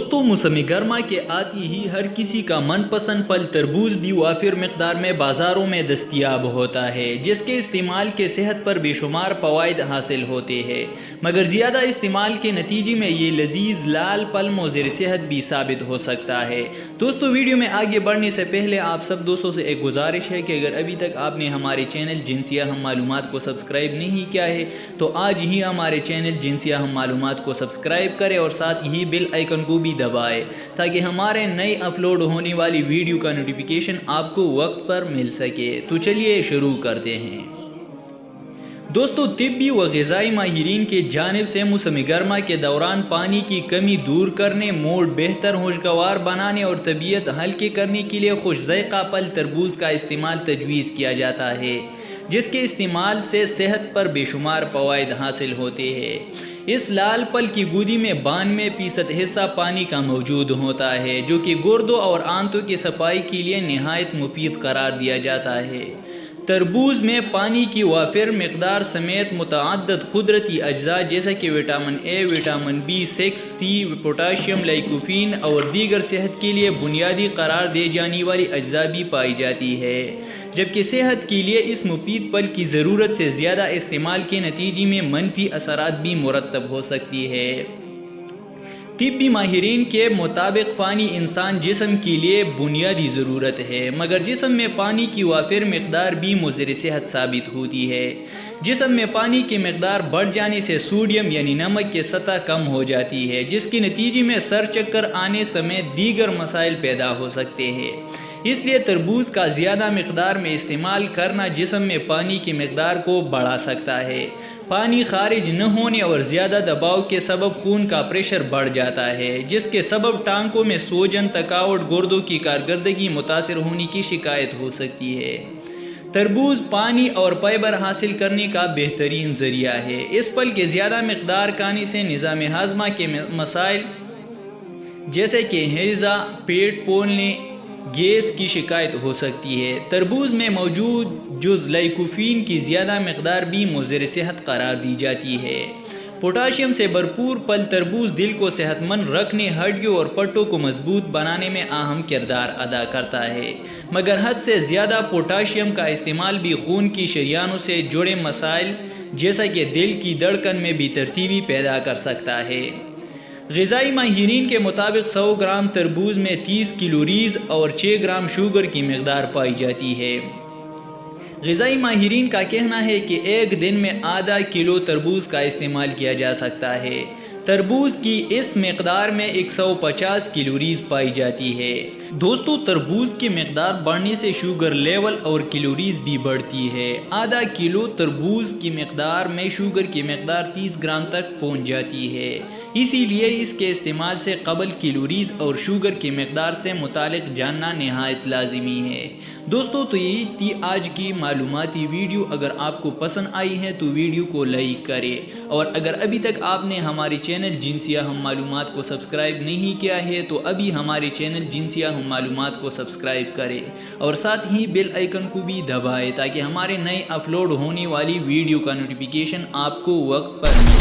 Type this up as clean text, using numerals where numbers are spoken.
दोस्तों मौसम गर्मा के आती ही हर किसी का मनपसंद फल तरबूज भी वाफिर मकदार में बाज़ारों में दस्तयाब होता है, जिसके इस्तेमाल के सेहत पर बेशुमार फ़वाइद हासिल होते हैं। मगर ज़्यादा इस्तेमाल के नतीजे में ये लजीज लाल फल मुज़िर सेहत भी साबित हो सकता है। दोस्तों वीडियो में आगे बढ़ने से पहले आप सब दोस्तों से एक गुजारिश है कि अगर अभी तक आपने हमारे चैनल जिनसिया हम मालूमात को सब्सक्राइब नहीं किया है तो आज ही हमारे चैनल जिनसिया हम मालूमात को सब्सक्राइब करें और साथ ही बेल आइकन को भी दबाएं ताकि हमारे नए अपलोड होने वाली वीडियो का नोटिफिकेशन आपको वक्त पर मिल सके। तो चलिए शुरू करते हैं। दोस्तों तिब्बी व ग़िज़ाई माहिरीन के जानिब से मौसम गर्मा के दौरान पानी की कमी दूर करने, मूड बेहतर खुशगवार बनाने और तबीयत हल्के करने के लिए खुश ज़ायक़ा फल तरबूज का इस्तेमाल तजवीज़ किया जाता है, जिसके इस्तेमाल से सेहत पर बेशुमार फ़वाइद हासिल होते हैं। इस लाल फल की गूदी में 92% हिस्सा पानी का मौजूद होता है, जो कि गुर्दों और आंतों की सफाई के लिए नहायत मुफीद करार दिया जाता है। तरबूज में पानी की वाफिर मकदार समेत मुतअद्दिद कुदरती अज्जा जैसे कि vitamin A, vitamin B6, C, potassium, lycopene और दीगर सेहत के लिए बुनियादी करार दे जाने वाली अज्जा भी पाई जाती है, जबकि सेहत के लिए इस मुफीद फल की ज़रूरत से ज़्यादा इस्तेमाल के नतीजे में मनफी असरात भी मुरतब हो सकती है। तिब्बी माहिरीन के मुताबिक पानी इंसान जिस्म के लिए बुनियादी ज़रूरत है, मगर जिस्म में पानी की वाफिर मकदार भी मुज़िर सेहत साबित होती है। जिस्म में पानी की मकदार बढ़ जाने से सोडियम यानी नमक की सतह कम हो जाती है, जिसके नतीजे में सर चक्कर आने समेत दीगर मसाइल पैदा हो सकते हैं। इसलिए तरबूज का ज़्यादा मकदार में इस्तेमाल करना जिस्म में पानी की मकदार को बढ़ा सकता है। पानी खारिज न होने और ज़्यादा दबाव के सबब खून का प्रेशर बढ़ जाता है, जिसके सबब टांकों में सूजन, थकावट, गुर्दों की कारकर्दगी मुतासिर होने की शिकायत हो सकती है। तरबूज पानी और फाइबर हासिल करने का बेहतरीन ज़रिया है। इस फल के ज़्यादा मकदार खाने से निज़ाम हाज़मा के मसाइल जैसे कि हैज़ा, पेट फूलने, गैस की शिकायत हो सकती है। तरबूज में मौजूद जुज़ लाइकोपीन की ज़्यादा मकदार भी मुज़िर सेहत करार दी जाती है। पोटाशियम से भरपूर फल तरबूज दिल को सेहतमंद रखने, हड्डियों और पट्टों को मजबूत बनाने में अहम किरदार अदा करता है, मगर हद से ज़्यादा पोटाशियम का इस्तेमाल भी खून की शरियानों से जुड़े मसाइल जैसा कि दिल की धड़कन में भी तरतीबी पैदा कर सकता है। ग़िज़ाई माहिरीन के मुताबिक 100 ग्राम तरबूज में 30 कैलोरीज़ और 6 ग्राम शुगर की मकदार पाई जाती है। ग़िज़ाई माहिरीन का कहना है कि एक दिन में आधा किलो तरबूज का इस्तेमाल किया जा सकता है। तरबूज की इस मकदार में 150 कैलोरीज़ पाई जाती है। दोस्तों तरबूज की मकदार बढ़ने से शुगर लेवल और कैलोरीज़ भी बढ़ती है। आधा किलो तरबूज की मकदार में शुगर की मकदार 30 ग्राम तक पहुंच जाती है, इसीलिए इसके इस्तेमाल से कबल कैलोरीज़ और शुगर की मकदार से मुतालिक जानना नहायत लाजिमी है। दोस्तों तो ये थी आज की मालूमाती वीडियो। अगर आपको पसंद आई है तो वीडियो को लाइक करें, और अगर अभी तक आपने हमारे चैनल जिनसिया हम मालूमात को सब्सक्राइब नहीं किया है तो अभी हमारे चैनल जिनसिया हम मालूमात को सब्सक्राइब करें और साथ ही बेल आइकन को भी दबाएं ताकि हमारे नए अपलोड होने वाली वीडियो का नोटिफिकेशन आपको वक्त पर मिले।